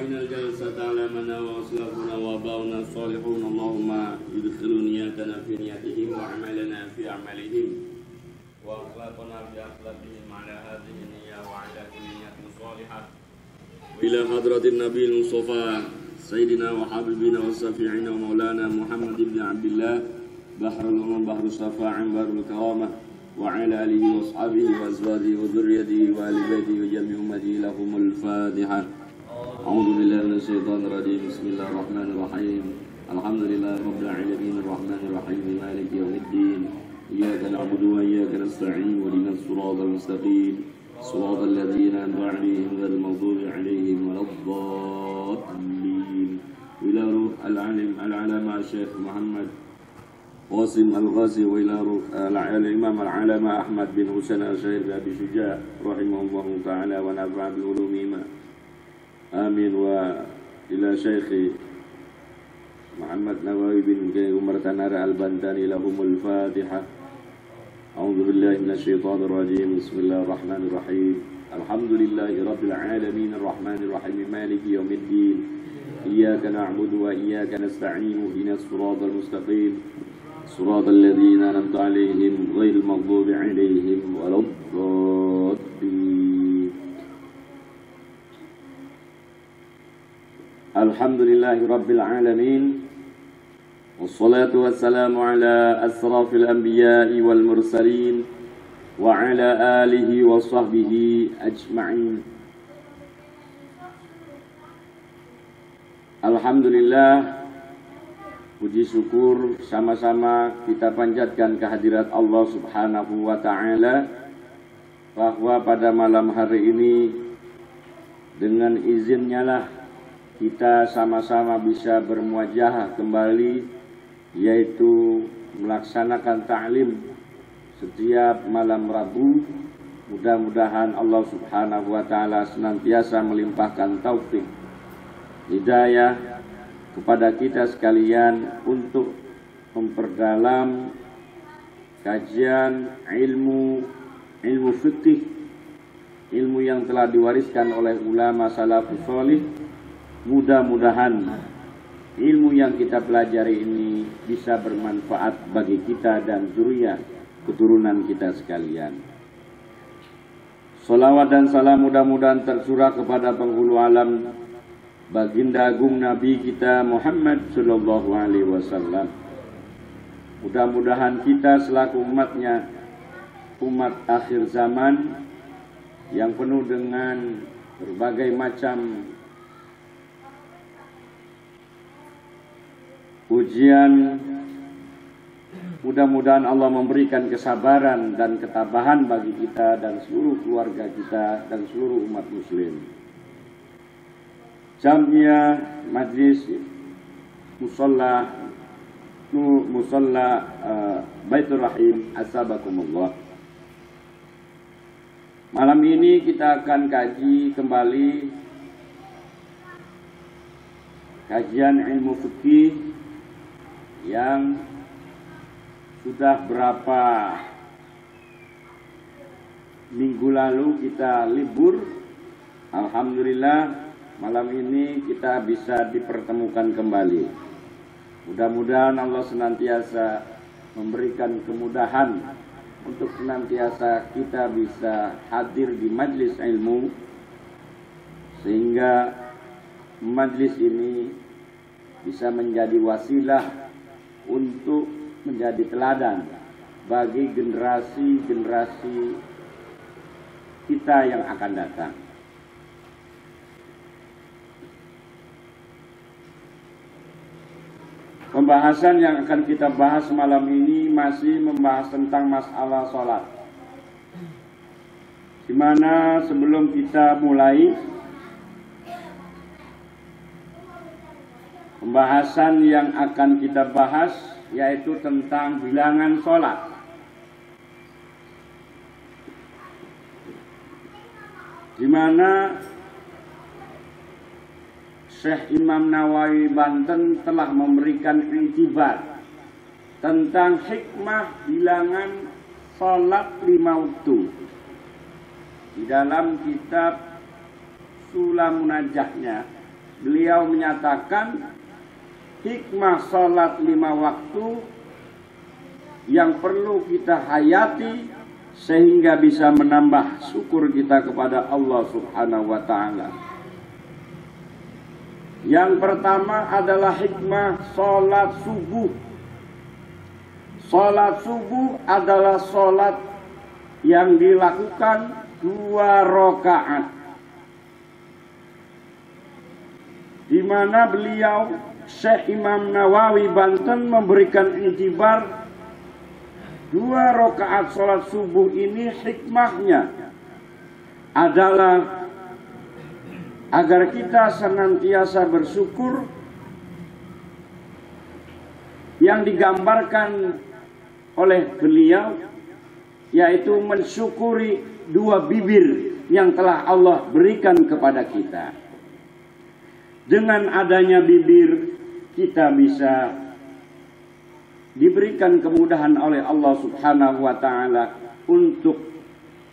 وإن الجلسة على منا وأسلافنا وآباؤنا الصالحون اللهم ادخل نياتنا في نياتهم وأعمالنا في أعمالهم وأخلاقنا في أخلاقهم على هذه النية وعلى كل نية صالحة إلى حضرة النبي المصطفى سيدنا وحبيبنا وشفيعنا ومولانا محمد بن عبد الله بحر العلوم بحر الشفاعة بحر الكرامة وعلى آله وأصحابه وأزواجه وذريته وآل بيته وجميع أمته لهم الفاتحة. أعوذ بالله من الشيطان الرجيم. بسم الله الرحمن الرحيم. الحمد لله رب العالمين الرحمن الرحيم مالك يوم الدين إياك نعبد وإياك نستعين واهدنا الصراط المستقيم صراط الذين أنعمت عليهم غير المغضوب عليهم ولا الضالين. إلى روح العالم العلامة الشيخ محمد قاسم الغازي وإلى روح الإمام العلامة أحمد بن حسين الشهير أبي شجاع رحمه الله تعالى ونفع بعلومهما آمين. وإلى شيخ محمد نواوي بن عمر تنار البنتاني لهم الفاتحة. أعوذ بالله من الشيطان الرجيم. بسم الله الرحمن الرحيم. الحمد لله رب العالمين الرحمن الرحيم مالك يوم الدين إياك نعبد وإياك نستعين اهدنا الصراط المستقيم صراط الذين أنعمت عليهم غير المغضوب عليهم ولا الضالين. الحمد لله رب العالمين والصلاة والسلام على أشرف الأنبياء والمرسلين وعلى آله وصحبه أجمعين. Alhamdulillah, puji syukur sama-sama kita panjatkan kehadirat Allah Subhanahu wa Ta'ala, bahwa pada malam hari ini dengan izinnya lah kita sama-sama bisa bermuajahah kembali, yaitu melaksanakan ta'lim setiap malam Rabu. Mudah-mudahan Allah Subhanahu wa Ta'ala senantiasa melimpahkan taufik hidayah kepada kita sekalian untuk memperdalam kajian ilmu fikih, ilmu yang telah diwariskan oleh ulama salafus salih. Mudah-mudahan ilmu yang kita pelajari ini bisa bermanfaat bagi kita dan zuriyah keturunan kita sekalian. Salawat dan salam mudah-mudahan tercurah kepada penghulu alam, baginda agung Nabi kita Muhammad sallallahu alaihi wasallam. Mudah-mudahan kita selaku umatnya, umat akhir zaman yang penuh dengan berbagai macam ujian, mudah-mudahan Allah memberikan kesabaran dan ketabahan bagi kita dan seluruh keluarga kita dan seluruh umat muslim. Jamia majlis musalla Baitur Rahim asabakumullah. Malam ini kita akan kaji kembali kajian ilmu fikih yang sudah berapa minggu lalu kita libur. Alhamdulillah, malam ini kita bisa dipertemukan kembali. Mudah-mudahan Allah senantiasa memberikan kemudahan untuk senantiasa kita bisa hadir di majlis ilmu, sehingga majlis ini bisa menjadi wasilah untuk menjadi teladan bagi generasi-generasi kita yang akan datang. Pembahasan yang akan kita bahas malam ini masih membahas tentang masalah sholat, di mana sebelum kita mulai pembahasan yang akan kita bahas yaitu tentang bilangan sholat. Di mana Syekh Imam Nawawi Banten telah memberikan i'tibar tentang hikmah bilangan sholat 5 waktu di dalam kitab Sulamunajahnya beliau menyatakan hikmah sholat 5 waktu yang perlu kita hayati sehingga bisa menambah syukur kita kepada Allah Subhanahu wa ta'ala. Yang pertama adalah hikmah sholat subuh. Sholat subuh adalah sholat yang dilakukan 2 rakaat, di mana beliau Syekh Imam Nawawi Banten memberikan intibar 2 rakaat sholat subuh ini hikmahnya adalah agar kita senantiasa bersyukur, yang digambarkan oleh beliau yaitu mensyukuri 2 bibir yang telah Allah berikan kepada kita. Dengan adanya bibir kita bisa diberikan kemudahan oleh Allah Subhanahu wa ta'ala untuk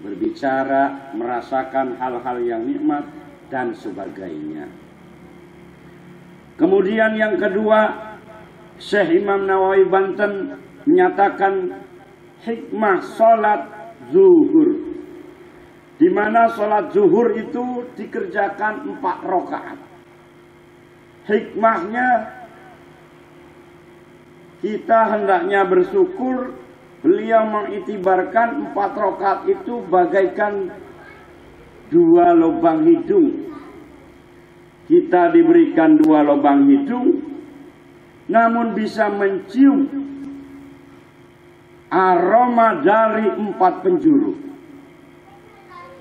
berbicara, merasakan hal-hal yang nikmat dan sebagainya. Kemudian yang kedua, Syekh Imam Nawawi Banten menyatakan hikmah sholat zuhur, di mana sholat zuhur itu dikerjakan 4 rakaat. Hikmahnya kita hendaknya bersyukur. Beliau mengitibarkan 4 rakaat itu bagaikan 2 lubang hidung. Kita diberikan 2 lubang hidung, namun bisa mencium aroma dari 4 penjuru.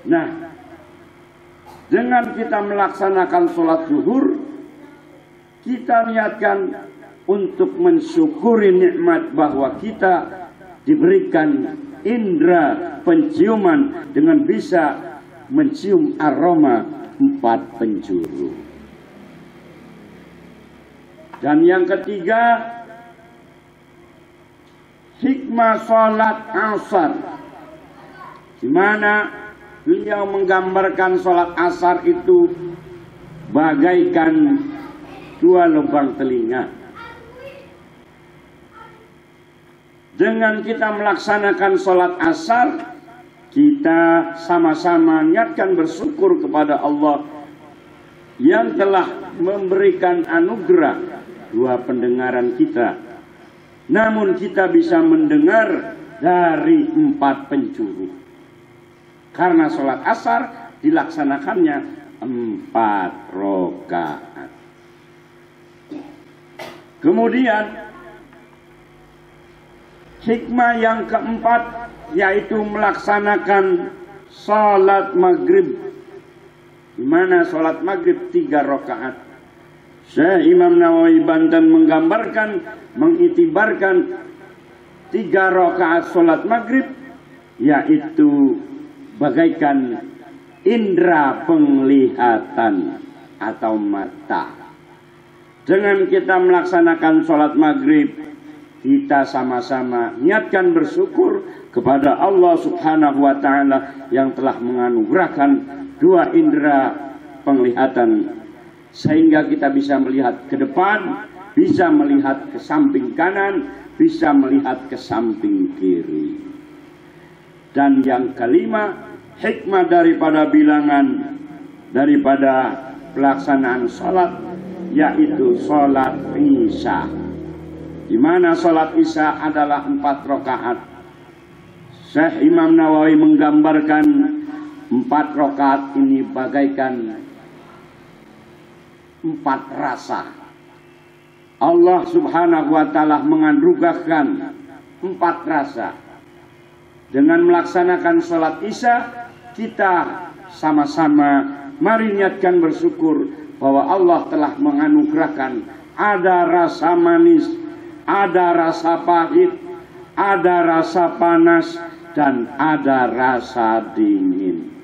Nah, dengan kita melaksanakan sholat zuhur, kita niatkan untuk mensyukuri nikmat bahwa kita diberikan indera penciuman dengan bisa mencium aroma 4 penjuru. Dan yang ketiga, hikmah sholat asar, di mana beliau menggambarkan sholat asar itu bagaikan 2 lubang telinga. Dengan kita melaksanakan sholat asar, kita sama-sama niatkan bersyukur kepada Allah yang telah memberikan anugerah 2 pendengaran kita. Namun kita bisa mendengar dari 4 penjuru, karena sholat asar dilaksanakannya 4 rakaat. Kemudian hikmah yang keempat yaitu melaksanakan sholat maghrib, di mana sholat maghrib 3 rakaat. Syekh Imam Nawawi Banten menggambarkan, mengitibarkan 3 rakaat sholat maghrib yaitu bagaikan indera penglihatan atau mata. Dengan kita melaksanakan sholat maghrib, kita sama-sama niatkan bersyukur kepada Allah Subhanahu wa ta'ala yang telah menganugerahkan 2 indera penglihatan, sehingga kita bisa melihat ke depan, bisa melihat ke samping kanan, bisa melihat ke samping kiri. Dan yang kelima, hikmah daripada bilangan daripada pelaksanaan sholat yaitu sholat isya, di mana sholat isya adalah 4 rakaat. Syekh Imam Nawawi menggambarkan 4 rakaat ini bagaikan 4 rasa. Allah Subhanahu wa ta'ala menganugerahkan 4 rasa. Dengan melaksanakan sholat isya, kita sama-sama mari niatkan bersyukur bahwa Allah telah menganugerahkan ada rasa manis, ada rasa pahit, ada rasa panas, dan ada rasa dingin.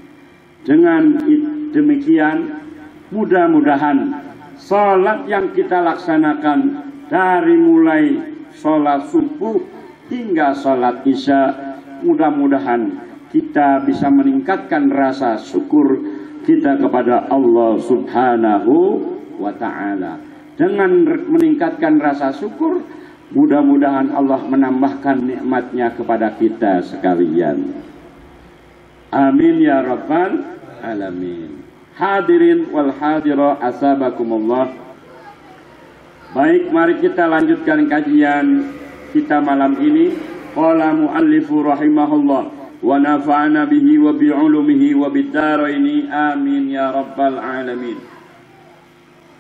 Dengan demikian, mudah-mudahan sholat yang kita laksanakan dari mulai sholat subuh hingga sholat isya, mudah-mudahan kita bisa meningkatkan rasa syukur kita kepada Allah Subhanahu wa ta'ala. Dengan meningkatkan rasa syukur, mudah-mudahan Allah menambahkan nikmatnya kepada kita sekalian. Amin ya rabbal alamin. Hadirin wal hadira asabakumullah. Baik, mari kita lanjutkan kajian kita malam ini. Qala muallifu rahimahullah wa nafa'ana bihi wa bi'ulumihi wa bidaraini amin ya rabbal alamin.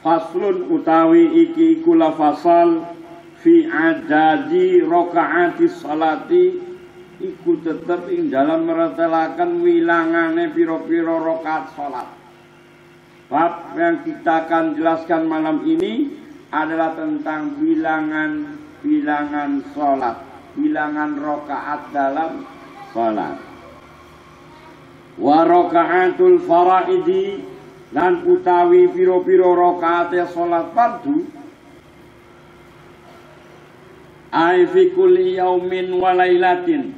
Faslun utawi iki kula fasal fi adadi rakaati salati iku tetep ing dalam meretelaken wilangane pira-pira rakaat salat. Bab yang kita akan jelaskan malam ini adalah tentang bilangan salat, bilangan rakaat dalam salat. Wa rakaatul faraidi lan utawi piro-piro rakaate salat fardu ai fi kulli yaumin wa lailatin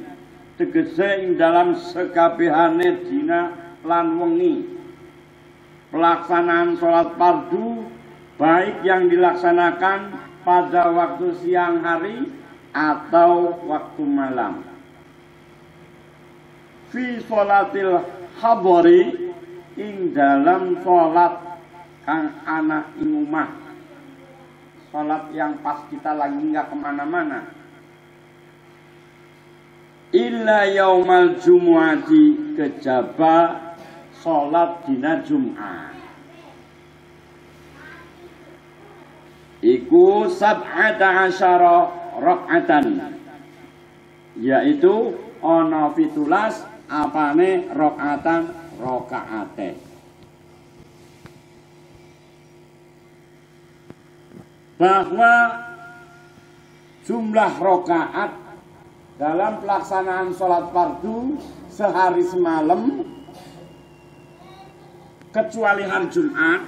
tegese ing dalam sekabehane dina lan wengi. Pelaksanaan salat fardu baik yang dilaksanakan pada waktu siang hari atau waktu malam. Fi sholatil hadari ing dalam sholat kang anak ing omah, sholat yang pas kita lagi nggak kemana-mana. Illa yaumal jumu'ati kejaba sholat dina Jum'ah. Iku sab'ata asyara rakaatan, yaitu ana 17 apane rakaatan rakaate. Bahwa jumlah rakaat dalam pelaksanaan sholat fardu sehari semalam kecuali hari Jumat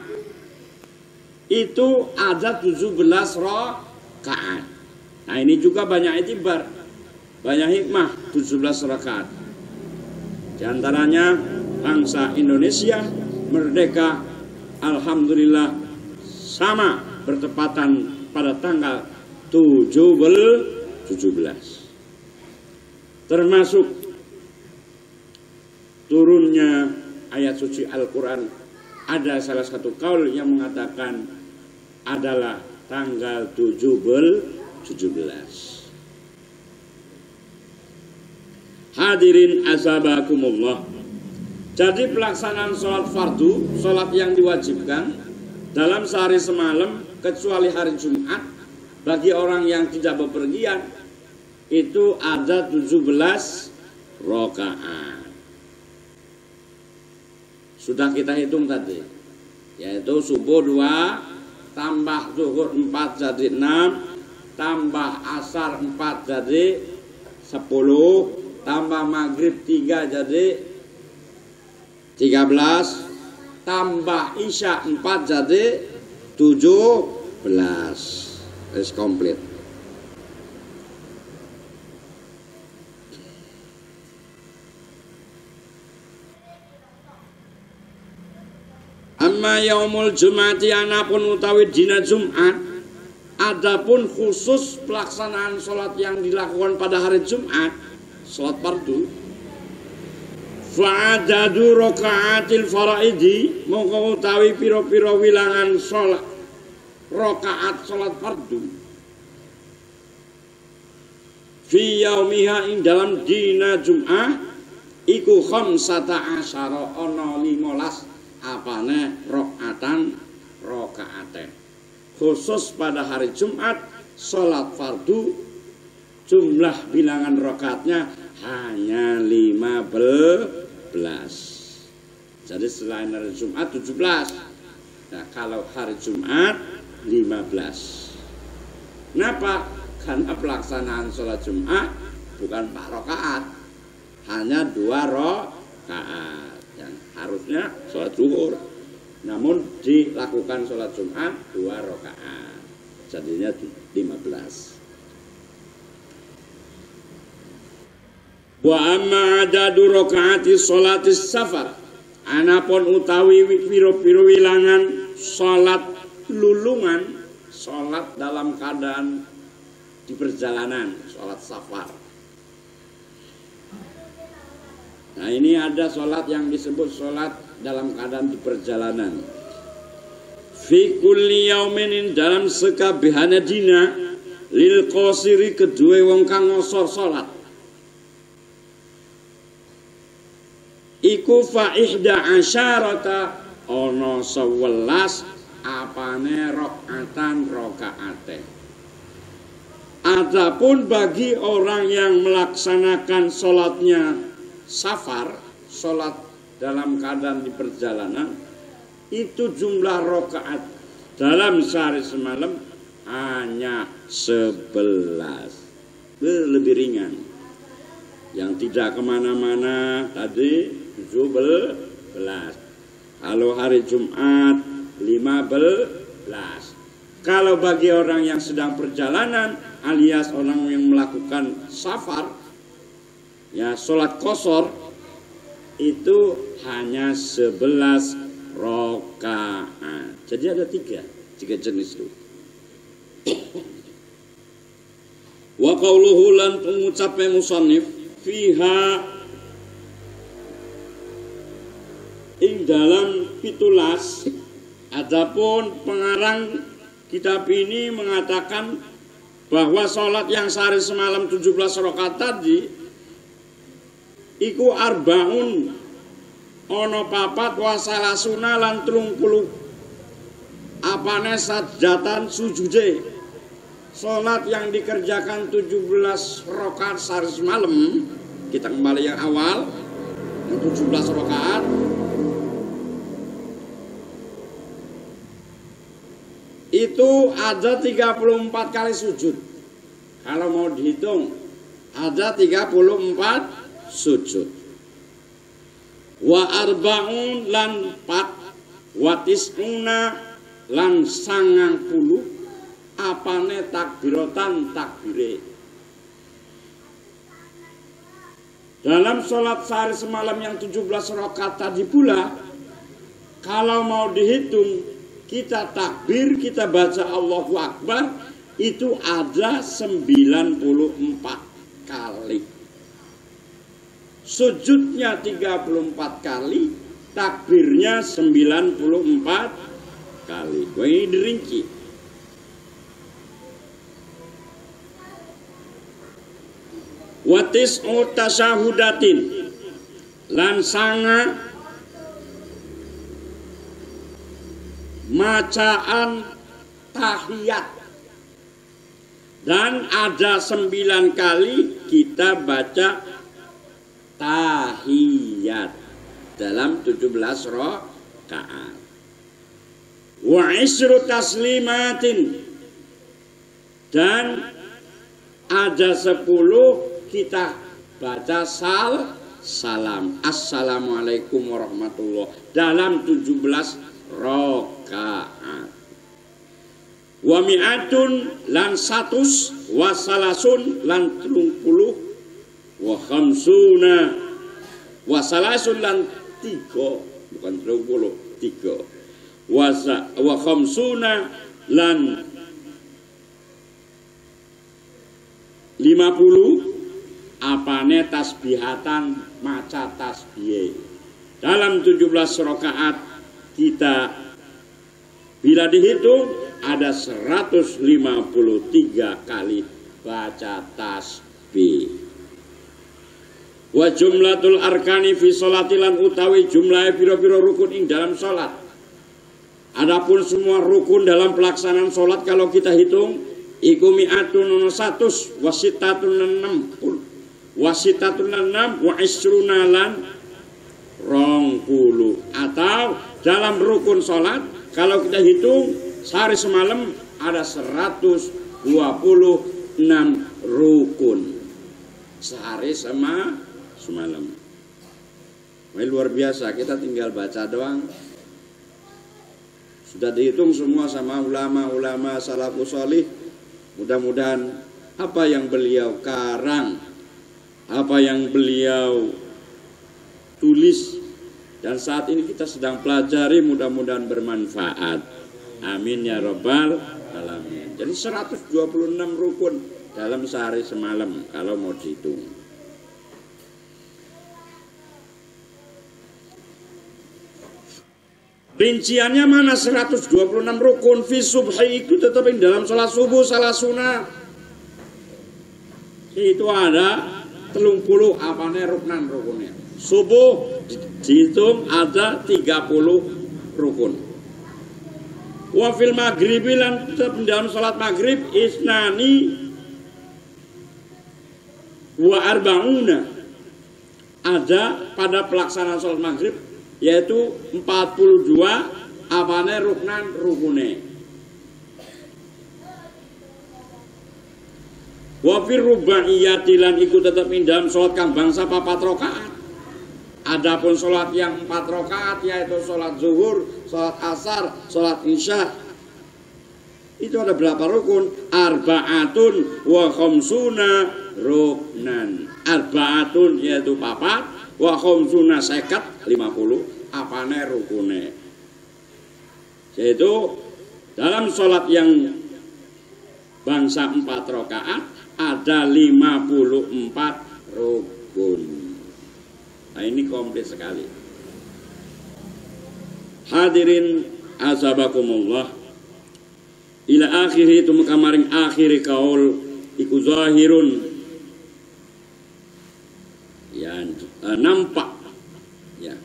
itu ada 17 rakaat. Nah ini juga banyak itibar, banyak hikmah 17 rakaat. Di antaranya bangsa Indonesia merdeka, alhamdulillah, sama bertepatan pada tanggal 17. Termasuk turunnya ayat suci Al-Quran. Ada salah satu kaul yang mengatakan adalah tanggal 17. Hadirin azabakumullah. Jadi pelaksanaan sholat fardu, sholat yang diwajibkan dalam sehari semalam kecuali hari Jumat bagi orang yang tidak bepergian itu ada 17 rakaat. Sudah kita hitung tadi, yaitu subuh 2 tambah zuhur 4 jadi 6, tambah asar 4 jadi 10, tambah maghrib 3 jadi 13, tambah isya 4 jadi 17. Is komplit. Amma yaumul jumati anapun utawi dina Jumat, adapun khusus pelaksanaan sholat yang dilakukan pada hari Jumat, sholat fardu, fa'adadu raka'atil faraidi, mongko utawi piro-piro wilangan sholat rakaat sholat fardu fi yaumiha ing dalam dina Jum'ah iku khamsata asyara ana 15 apane rakaate. Khusus pada hari Jumat sholat fardu jumlah bilangan rakaatnya hanya 15. Jadi selain hari Jumat 17. Nah, kalau hari Jumat 15. Kenapa? Karena pelaksanaan sholat Jumat bukan 4 rakaat, hanya 2 rakaat. Yang harusnya sholat zuhur, namun dilakukan sholat Jumat 2 rakaat, jadinya 15. Wa amma adadu rakaati sholatis safar, anapun utawi piro-piro wilangan sholat lulungan, sholat dalam keadaan di perjalanan, sholat safar. Nah ini ada sholat yang disebut sholat dalam keadaan di perjalanan. Fi kulli yaumin dalam sekabehane dina lil qasiri kedue wong kang ngosor sholat. Iku fa ihda asyarata ono 11 apane rokaate. Adapun bagi orang yang melaksanakan sholatnya safar, sholat dalam keadaan di perjalanan, itu jumlah rokaat dalam sehari semalam hanya 11, lebih ringan. Yang tidak kemana-mana tadi 17, kalau hari Jumat 15. Kalau bagi orang yang sedang perjalanan alias orang yang melakukan safar, ya sholat qashar itu hanya 11 rakaat. Jadi ada tiga jenis itu. Wa qauluhu lan pengucape musannif fiha ing dalam 17. Adapun pengarang kitab ini mengatakan bahwa sholat yang sehari semalam 17 rakaat tadi iku arbaun ono papat wasalasuna lan 30 apane sajatan sujude. Sholat yang dikerjakan 17 rakaat sehari semalam, kita kembali yang awal yang 17 rakaat, itu ada 34 kali sujud. Kalau mau dihitung ada 34 sujud. Wa arbaun lan 4 wa tis'una lan 90 apane takbiratan takbire. Dalam sholat sehari semalam yang 17 rakaat tadi pula, kalau mau dihitung, kita takbir, kita baca Allahu Akbar, itu ada 94 kali. Sujudnya 34 kali, takbirnya 94 kali. Ini dirinci. Watis tasyahudatin lan sanga macaan tahiyat, dan ada 9 kali kita baca tahiyat dalam 17 rakaat. Wa isru taslimatin, dan ada 10 kita baca salam assalamualaikum warahmatullah dalam 17 rakaat. Wa mi'atun lan 100 wa salasun lan 30 wa khamsuna wa salasun lan 3 bukan 30 3 wa khamsuna lan 50 apane tasbihatan maca tasbih. Dalam 17 rakaat kita bila dihitung ada 153 kali baca tasbih. Wa jumlatul arkani fi sholatilan utawi jumlahe pira-pira rukun ing dalam salat. Adapun semua rukun dalam pelaksanaan salat kalau kita hitung iku mi'atun 100 wasitatun 60 wasitatun 6 wa isruna lan 20. Atau dalam rukun sholat kalau kita hitung sehari semalam ada 126 rukun sehari semalam. Luar biasa, kita tinggal baca doang. Sudah dihitung semua sama ulama-ulama salafus sholih. Mudah-mudahan apa yang beliau karang, apa yang beliau tulis dan saat ini kita sedang pelajari, mudah-mudahan bermanfaat. Amin ya rabbal alamin. Jadi 126 rukun dalam sehari semalam kalau mau dihitung. Rinciannya mana 126 rukun? Fi subhi itu tetap dalam sholat subuh salah sunnah. Itu ada 30 apane ruknan rukunnya. Subuh dihitung ada 30 rukun. Wa fil maghribi lan tetap dalam sholat maghrib isnani wa arba'una. Ada pada pelaksanaan sholat maghrib yaitu 42 apane ruknan rukune. Wa fir rubaiyati lan iku tetep dalam salat kang bangsa 4 rakaat. Adapun salat yang 4 rakaat yaitu salat zuhur, salat asar, salat isya. Itu ada berapa rukun? Arba'atun wa khamsuna ruknan. Arba'atun yaitu 4 wa khamsuna 50 apane rukune. Yaitu dalam sholat yang bangsa 4 rakaat ada 54 rukun. Nah ini komplit sekali. Hadirin azabakumullah. Ila akhiri itu kamaring akhiri kaul iku zahirun ya nampak ya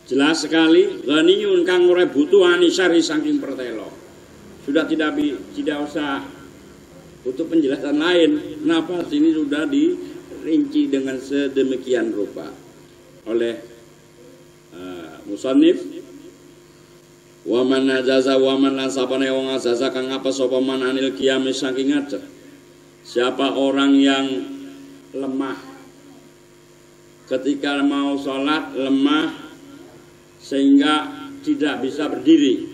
jelas sekali ghaniyun kang ora butuhani syari saking pertelo. Sudah tidak usah butuh penjelasan lain. Kenapa sini sudah dirinci dengan sedemikian rupa oleh musannif. Wa man najaza wa man nasabane wong azaza kang apa sapa man anil qiyam saking ngadeg. Siapa orang yang lemah ketika mau sholat, lemah sehingga tidak bisa berdiri.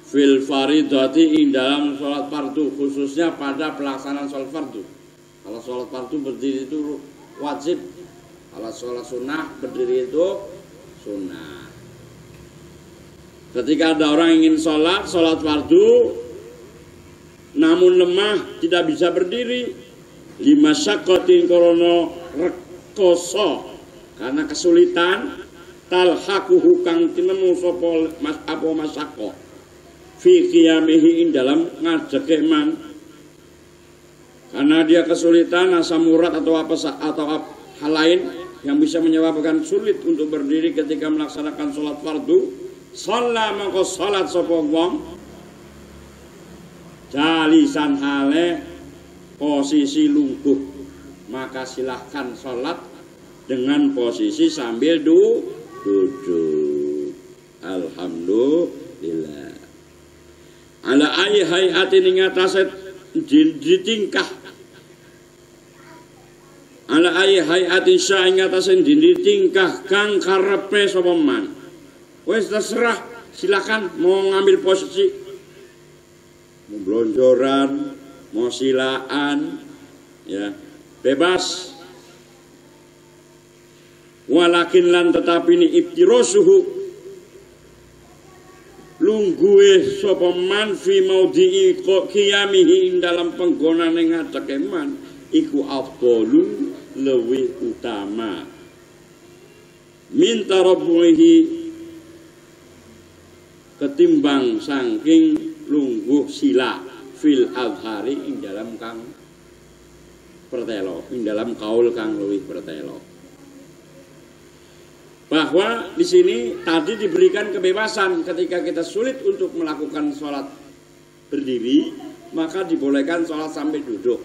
Fil faridati ing dalam sholat fardu, khususnya pada pelaksanaan sholat fardu. Kalau sholat fardu berdiri itu wajib, kalau sholat sunnah berdiri itu sunnah. Ketika ada orang ingin sholat fardu namun lemah tidak bisa berdiri, lima syakotin korono rekoso karena kesulitan talhakuhu kang tinemu sopo apa masako fi qiyamihi dalam ngadeke man, karena dia kesulitan asam urat atau hal lain yang bisa menyebabkan sulit untuk berdiri ketika melaksanakan sholat fardu. Sholat maka sholat sopo wong jalisan hale posisi lungguh, maka silahkan sholat dengan posisi sambil duduk. Alhamdulillah. Ala ayi hayatin ing atase ditingkah. Ala ayi hayatin sa ing atase ditingkah kang karepe sapa man. Wis terserah, silakan mau ngambil posisi, mau blonjoran, mau silaan, ya bebas. Walakin lan tetapi ini ibtirosuhu lungguhe sapa man fi maudhi'i qiyamihi dalam penggonane ngadeke man iku afdalu luwih utama min tarabbuhi ketimbang saking lungguh sila fil azhari ing dalam kang pertelo, ing dalam kaul kang luwih pertelo. Bahwa di sini tadi diberikan kebebasan ketika kita sulit untuk melakukan sholat berdiri, maka dibolehkan sholat sambil duduk.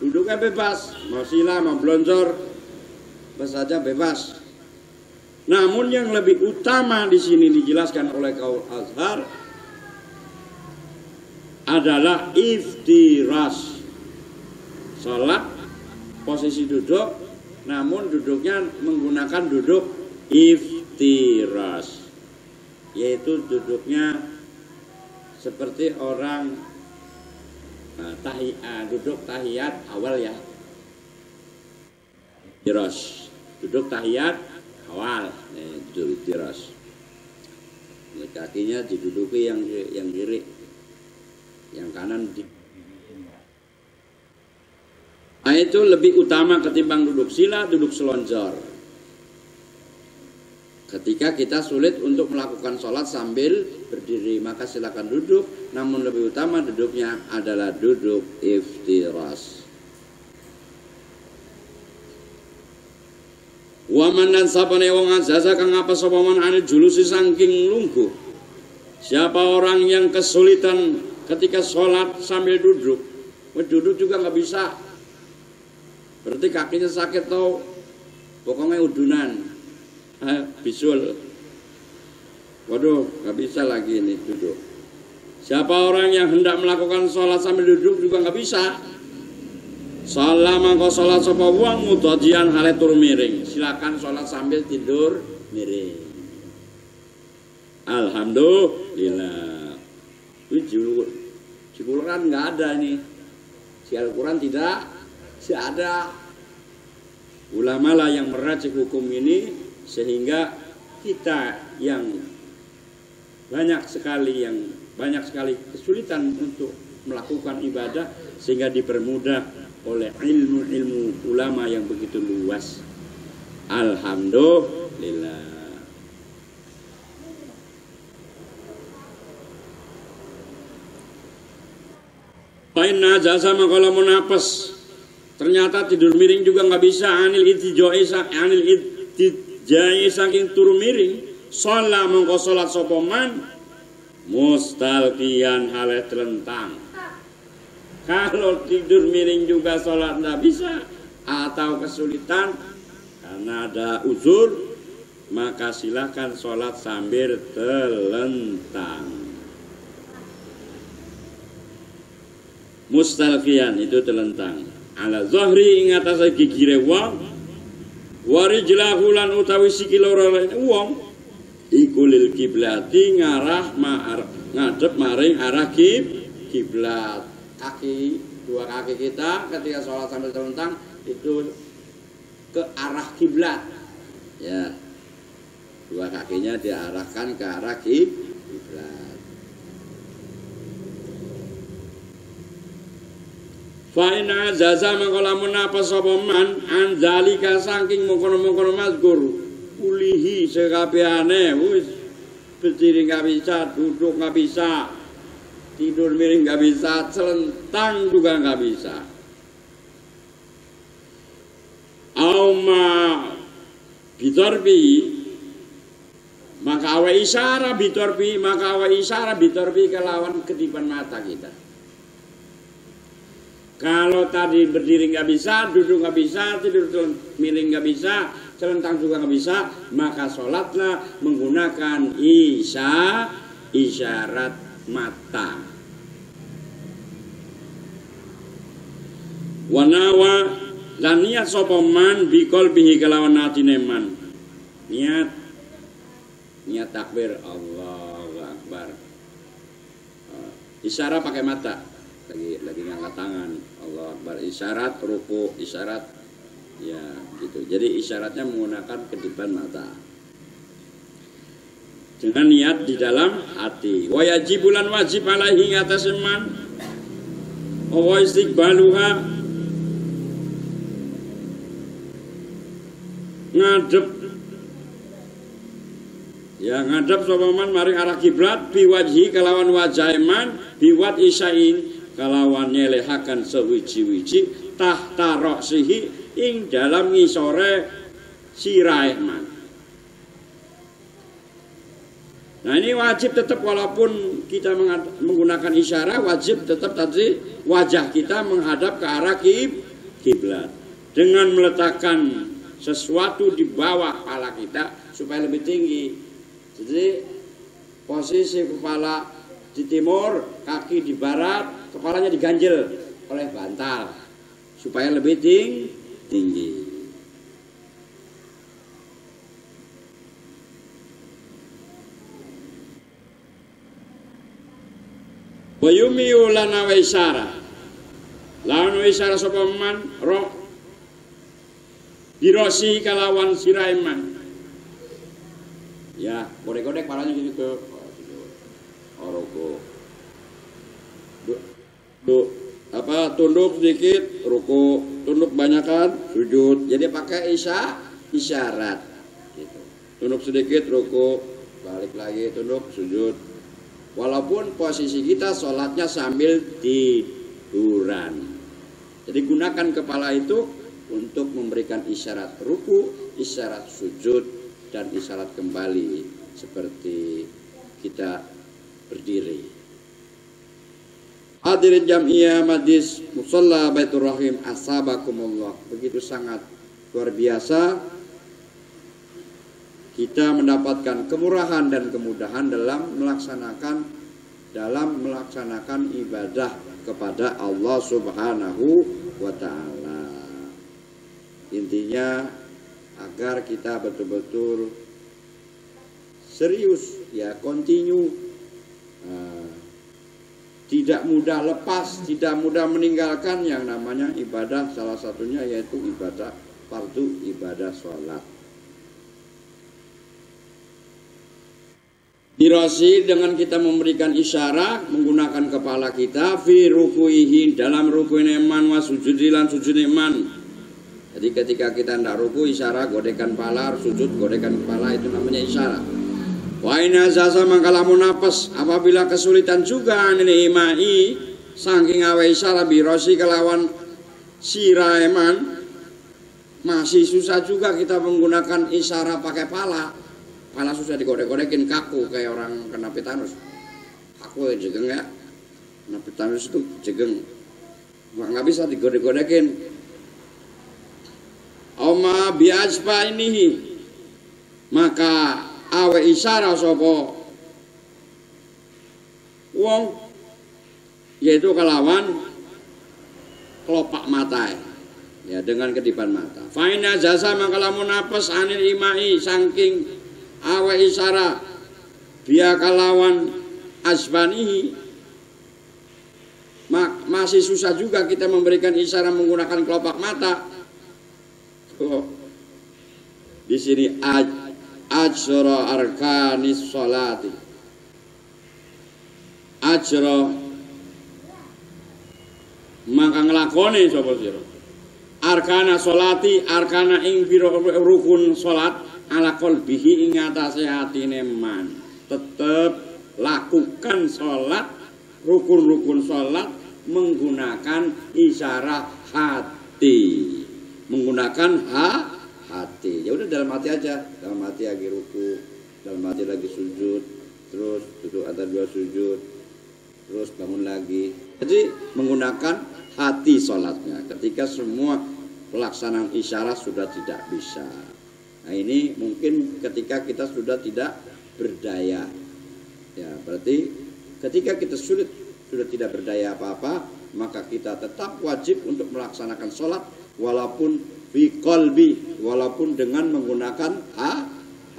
Duduknya bebas, mau sila, mau blonjor, saja bebas. Namun yang lebih utama di sini dijelaskan oleh kaul azhar adalah iftiras, sholat posisi duduk, namun duduknya menggunakan duduk iftiras, yaitu duduknya seperti orang duduk tahiyat awal ya, iftiras, duduk tahiyat awal, duduk iftiras. kakinya diduduki yang kiri, yang kanan di. Nah, itu lebih utama ketimbang duduk sila, duduk selonjor. Ketika kita sulit untuk melakukan sholat sambil berdiri, maka silakan duduk. Namun lebih utama duduknya adalah duduk iftiras. Waman dan sapane wong ajaza kang apa sapa man ane julusi saking lungguh. Siapa orang yang kesulitan ketika sholat sambil duduk, duduk juga nggak bisa. Berarti kakinya sakit tau, pokoknya udunan, bisul. Waduh, nggak bisa lagi ini duduk. Siapa orang yang hendak melakukan sholat sambil duduk juga nggak bisa. Salah mangko sholat sapa wong mutadian hale tur miring. Silakan sholat sambil tidur miring. Alhamdulillah. Di Quran nggak ada nih. Si Al-Quran tidak ada. Ulama lah yang meracik hukum ini sehingga kita yang banyak sekali kesulitan untuk melakukan ibadah sehingga dipermudah oleh ilmu ulama yang begitu luas. Alhamdulillah. Painna jasa makalah munapes. Ternyata tidur miring juga nggak bisa. Anil itijai saking turu miring. Sholat mengko sholat sopoman mustalqiyan haleh telentang. Kalau tidur miring juga sholat nggak bisa atau kesulitan karena ada uzur, maka silakan sholat sambil telentang. Mustalqiyan itu telentang. Ala zahri ing atase gigire wong, warijlahu lan utawi sikil ora wong iku lil kiblati ngadep maring arah kiblat. Dua kaki kita ketika sholat sambil telentang itu ke arah kiblat. Ya. Dua kakinya diarahkan ke arah kiblat. Fa'ina jaza mangkolamun apa sopaman anzalika saking mengkono-mengkono mazkur ulihi sekabiane wis berdiri nggak bisa, duduk nggak bisa, tidur miring nggak bisa, celentang juga nggak bisa. Auma bitorbi maka awa isyara bitorbi kelawan kedipan mata kita. Kalau tadi berdiri nggak bisa, duduk nggak bisa, tidur miring nggak bisa, celentang juga nggak bisa, maka sholatlah menggunakan isyarat mata. Wanawa lan niat sapa man bikol bihi kelawan atine man. Niat takbir Allahu Akbar. Isyarat pakai mata. Lagi ngangkat tangan Allah Akbar, isyarat ruku, isyarat ya gitu. Jadi isyaratnya menggunakan kedipan mata dengan niat di dalam hati. Wa yajibulan wajib alaihi atas man wa istiqbaluha ngadep sapa man maring arah kiblat biwajhi kelawan wajah man biwat isyain kalawan nyelehakan sewiji-wiji tahta roksihi ing dalam ngisore sirahe man. Nah ini wajib tetap walaupun kita menggunakan isyarat, wajib tetap tadi wajah kita menghadap ke arah kiblat dengan meletakkan sesuatu di bawah kepala kita supaya lebih tinggi. Jadi posisi kepala di timur, kaki di barat, kepalanya diganjel oleh bantal supaya lebih tinggi. Wa yumiu lana wa isyara. Lawan wa isyara sapa man roh birosi kalawan siraiman. Ya, kodek-kodek kepalanya gitu ruku. Tunduk sedikit ruku, tunduk banyakan sujud. Jadi pakai isyarat gitu. Tunduk sedikit ruku, balik lagi tunduk sujud. Walaupun posisi kita sholatnya sambil tiduran. Jadi gunakan kepala itu untuk memberikan isyarat ruku, isyarat sujud, dan isyarat kembali seperti kita berdiri. Hadirin jam'iyah majlis musalla Baitur Rahim asabakumullah. Begitu sangat luar biasa kita mendapatkan kemurahan dan kemudahan dalam melaksanakan ibadah kepada Allah Subhanahu wa ta'ala. Intinya agar kita betul-betul serius, ya, continue, tidak mudah lepas, tidak mudah meninggalkan yang namanya ibadah, salah satunya yaitu ibadah fardu, ibadah sholat. Dirasi dengan kita memberikan isyarat menggunakan kepala kita fi rukuihi, dalam ruku iman wa sujudilan sujud iman. Jadi ketika kita hendak ruku isyarat godekan kepala, sujud godekan kepala, itu namanya isyarat. Wa ina zaza mangkalamun nafas, apabila kesulitan juga ini imai saking awe isyarat birasi kelawan siraiman, masih susah juga kita menggunakan isyarat pakai pala. Pala susah digodek-godekin, kaku kayak orang kena tetanus. Kaku ya, jegeng ya. Kena tetanus itu jegeng, nggak bisa digodek-godekin. Oma biaspa ini, maka awe isyarat sopo wong, yaitu kelawan kelopak mata, ya, dengan kedipan mata. Faina jasa mangkalamun nafas anil imai saking awe isyarat biya kalawan asbanihi, masih susah juga kita memberikan isyarat menggunakan kelopak mata. Di sini ajra arkanis sholati, ajra maka ngelakoni sapa sira arkana sholati, arkana ing pira rukun sholat, ala qalbihi ing atase atine man. Tetap lakukan sholat, rukun-rukun sholat menggunakan isyarat hati, menggunakan hati. Ya udah dalam hati aja, dalam hati lagi ruku, dalam hati lagi sujud, terus duduk atau dua sujud, terus bangun lagi. Jadi menggunakan hati sholatnya ketika semua pelaksanaan isyarat sudah tidak bisa. Nah ini mungkin ketika kita sudah tidak berdaya, ya berarti ketika kita sudah tidak berdaya apa-apa, maka kita tetap wajib untuk melaksanakan sholat walaupun fi qalbi, walaupun dengan menggunakan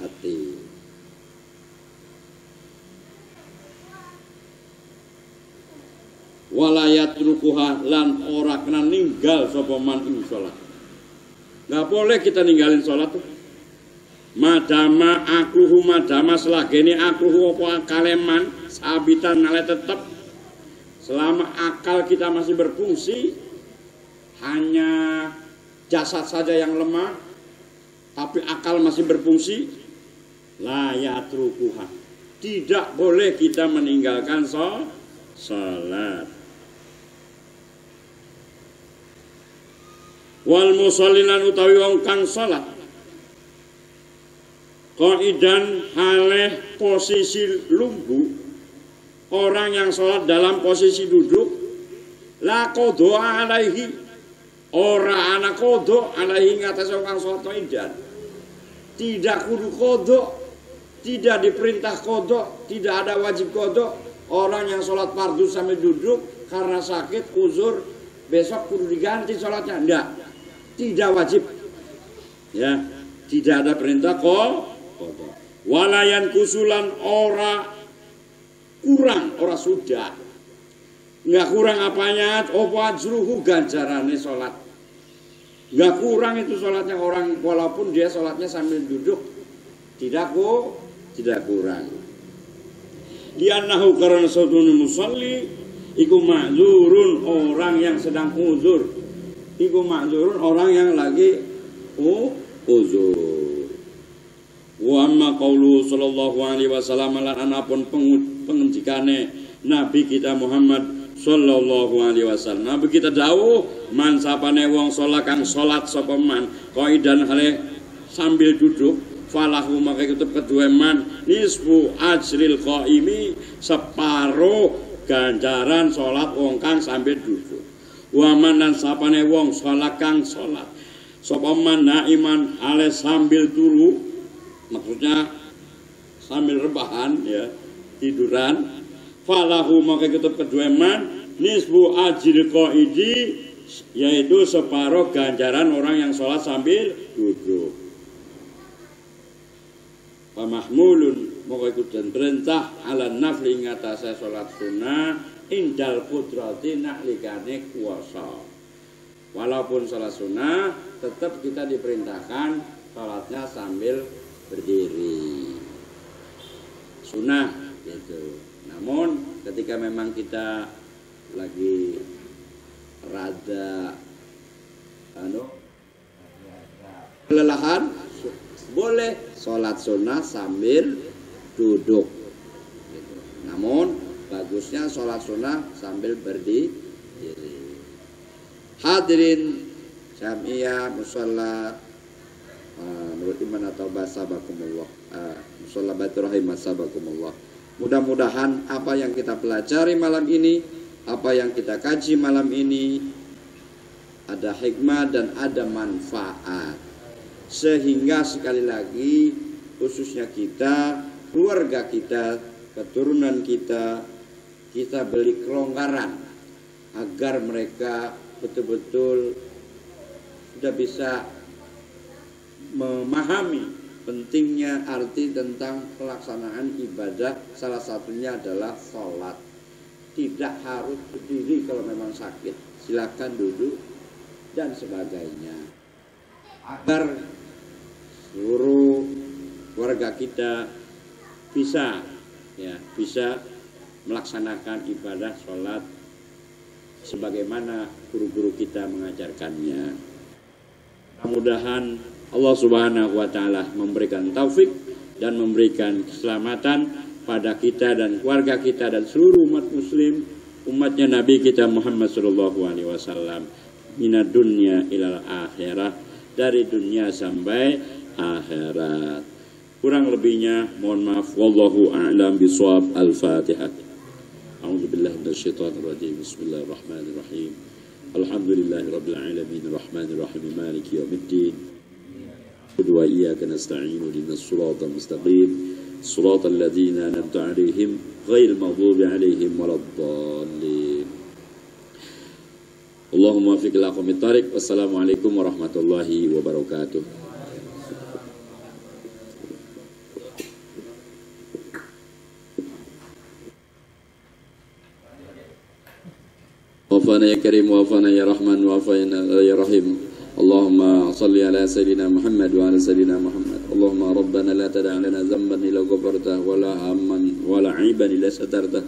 hati. Walayat rukuha, lan ora kena ninggal sapa man ing sholat. Nggak boleh kita ninggalin sholat tuh. Madama akluhu, madama selagene akluhu apa kaleman sabitan nale tetap, selama akal kita masih berfungsi, hanya jasad saja yang lemah tapi akal masih berfungsi, layat rukuha, tidak boleh kita meninggalkan salat. Wal musallilan utawi wong kang salat qaidan haleh posisi lungguh, orang yang sholat dalam posisi duduk, la qadha alaihi, ora ana qadha alaihi ngatas orang sholat qaidan, tidak kudu qadha, tidak diperintah qadha, tidak ada wajib qadha. Orang yang sholat fardu sambil duduk karena sakit uzur, besok kudu diganti sholatnya, enggak, tidak wajib, ya, tidak ada perintah qadha. Walayan kusulan ora kurang, ora sudah, nggak kurang apanya, opo ajruhu ganjarannya sholat, nggak kurang itu sholatnya orang walaupun dia sholatnya sambil duduk, tidak kurang. li'annahu karena satunu musalli iku ma'zurun, orang yang sedang uzur. Iku ma'zurun, orang yang lagi uzur. Wa amma qaulu sallallahu alaihi wasallam lan anapun pengendikane Nabi kita Muhammad sallallahu alaihi wasallam. Nabi kita dawuh, man sapane wong salat kang salat sapa man qaidan hale sambil duduk, falahu maka tetep kedua man nisfu ajril qaimi, separo ganjaran salat wong kang sambil duduk. Wa man lan sapane wong salat kang salat sapa man naiman hale sambil turu, maksudnya sambil rebahan ya, tiduran, falahu maka tetap kedua man nisbu ajri qaidi, yaitu separuh ganjaran orang yang sholat sambil duduk. Pamahmulun maka ikut dan perintah ala nafli ngatasai sholat sunnah indal qudrati naklikane kuasa. Walaupun sholat sunnah tetap kita diperintahkan sholatnya sambil berdiri, sunnah gitu. Namun ketika memang kita lagi rada kelelahan, boleh sholat sunnah sambil duduk gitu. Namun bagusnya sholat sunnah sambil berdiri. Hadirin jamiah musalla menurut iman atau basabakumullah, musalla baitur rahim basabakumullah. Mudah-mudahan apa yang kita pelajari malam ini, apa yang kita kaji malam ini ada hikmah dan ada manfaat, sehingga sekali lagi khususnya kita, keluarga kita, keturunan kita beri kelonggaran agar mereka betul-betul sudah bisa memahami pentingnya arti tentang pelaksanaan ibadah. Salah satunya adalah sholat. Tidak harus berdiri kalau memang sakit, silakan duduk dan sebagainya, agar seluruh keluarga kita bisa melaksanakan ibadah sholat sebagaimana guru-guru kita mengajarkannya. Mudah-mudahan Allah Subhanahu wa taala memberikan taufik dan memberikan keselamatan pada kita dan keluarga kita dan seluruh umat muslim, umatnya Nabi kita Muhammad sallallahu alaihi wasallam, minad dunya ilal akhirah, dari dunia sampai akhirat. Kurang lebihnya mohon maaf, wallahu a'lam bishawab. Al-Fatihah. A'udzubillahi minasyaitonir rajim. Bismillahirrahmanirrahim. Alhamdulillahirabbil alamin, arrahmanir rahim, maliki yaumiddin. Wa iyyaka nasta'in, ihdinas siratal mustaqim, siratal ladzina an'amta 'alaihim ghairil maghdubi 'alaihim waladdallin. Allahumma waffiq ila aqwamit thariq. Wassalamualaikum warahmatullahi wabarakatuh. Wafana ya karim, wafana ya rahman, wafana ya rahim. Allahumma salli ala sayyidina Muhammad wa ala sayyidina Muhammad. Allahumma rabbana la tada' lana dhanban illa ghafartah wa la hamman wa la 'aiban illa satartah